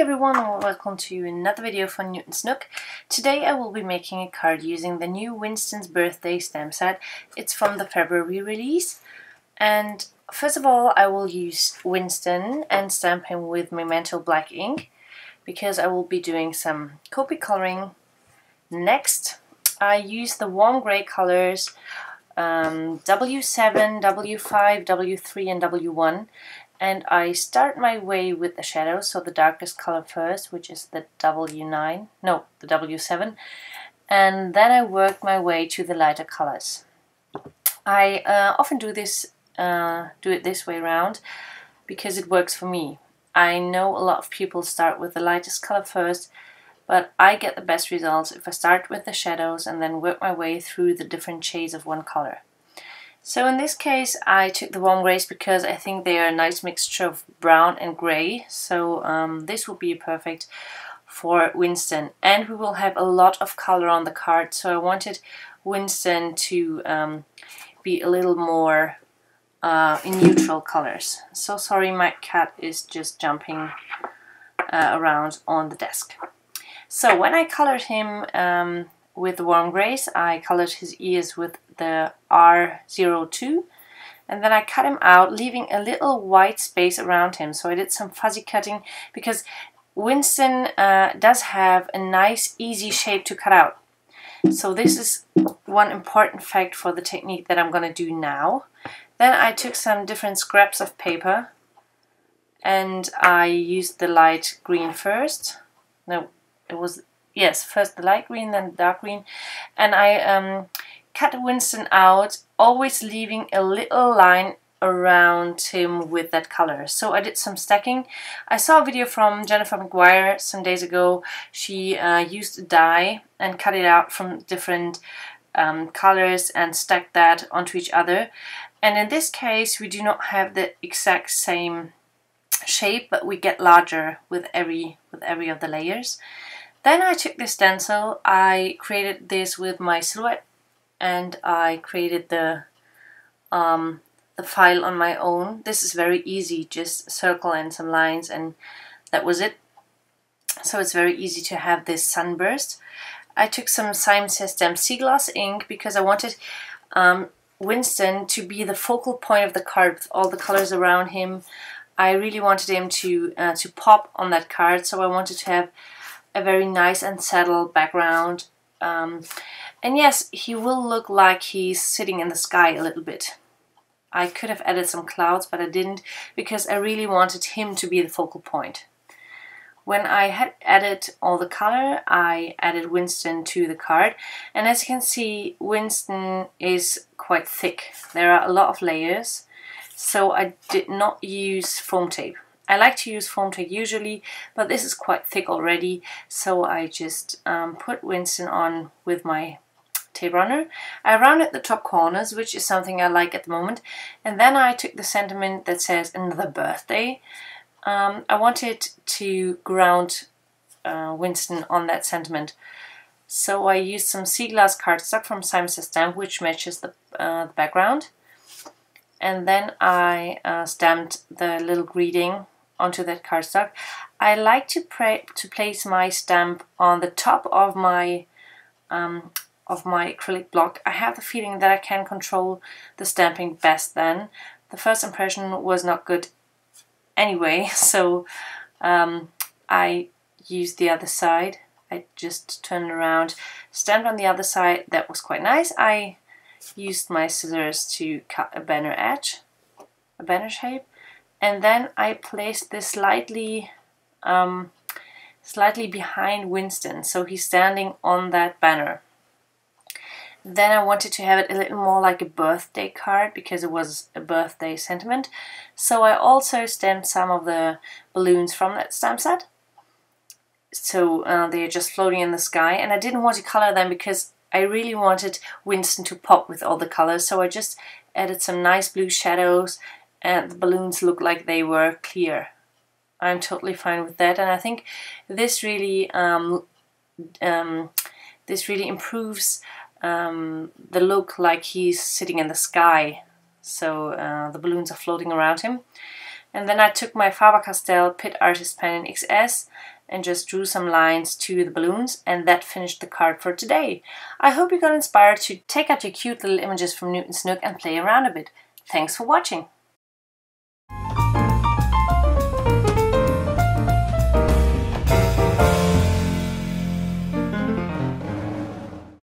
everyone, and welcome to another video from Newton's Nook. Today I will be making a card using the new Winston's Birthday stamp set. It's from the February release, and first of all I will use Winston and stamp him with Memento black ink because I will be doing some Copic coloring. Next I use the warm grey colors W7, W5, W3 and W1. And I start my way with the shadows, so the darkest color first, which is the W9, no, the W7, and then I work my way to the lighter colors. I often do it this way around because it works for me. I know a lot of people start with the lightest color first, but I get the best results if I start with the shadows and then work my way through the different shades of one color. So in this case I took the warm greys because I think they are a nice mixture of brown and grey, so this will be perfect for Winston. And we will have a lot of color on the card, so I wanted Winston to be a little more in neutral colors. So sorry, my cat is just jumping around on the desk. So when I colored him with the warm greys, I colored his ears with the R02, and then I cut him out, leaving a little white space around him. So I did some fuzzy cutting because Winston does have a nice easy shape to cut out. So this is one important fact for the technique that I'm going to do now. Then I took some different scraps of paper and I used the light green first. No, it was, yes, first the light green, then the dark green, and I cut Winston out, always leaving a little line around him with that color. So I did some stacking. I saw a video from Jennifer McGuire some days ago. She used a die and cut it out from different colors and stacked that onto each other. And in this case we do not have the exact same shape, but we get larger with every of the layers. Then I took this stencil, I created this with my silhouette, and I created the file on my own. This is very easy, just a circle and some lines, and that was it. So it's very easy to have this sunburst. I took some Simon Says Stamp Sea Gloss ink because I wanted Winston to be the focal point of the card with all the colors around him. I really wanted him to pop on that card, so I wanted to have a very nice and settled background. And yes, he will look like he's sitting in the sky a little bit. I could have added some clouds, but I didn't because I really wanted him to be the focal point. When I had added all the color, I added Winston to the card, and as you can see, Winston is quite thick. There are a lot of layers, so I did not use foam tape. I like to use foam tape usually, but this is quite thick already, so I just put Winston on with my tape runner. I rounded the top corners, which is something I like at the moment, and then I took the sentiment that says another birthday. I wanted to ground Winston on that sentiment, so I used some sea glass cardstock from Simon Says Stamp, which matches the background, and then I stamped the little greeting onto that cardstock. I like to place my stamp on the top of my acrylic block. I have the feeling that I can control the stamping best then. The first impression was not good anyway, so I used the other side. I just turned around, stamped on the other side. That was quite nice. I used my scissors to cut a banner edge, a banner shape. And then I placed this slightly behind Winston, so he's standing on that banner. Then I wanted to have it a little more like a birthday card because it was a birthday sentiment. So I also stamped some of the balloons from that stamp set. So they are just floating in the sky, and I didn't want to color them because I really wanted Winston to pop with all the colors. So I just added some nice blue shadows, and the balloons look like they were clear. I'm totally fine with that, and I think this really improves the look, like he's sitting in the sky. So the balloons are floating around him. And then I took my Faber-Castell Pitt Artist Pen in XS and just drew some lines to the balloons, and that finished the card for today. I hope you got inspired to take out your cute little images from Newton's Nook and play around a bit. Thanks for watching!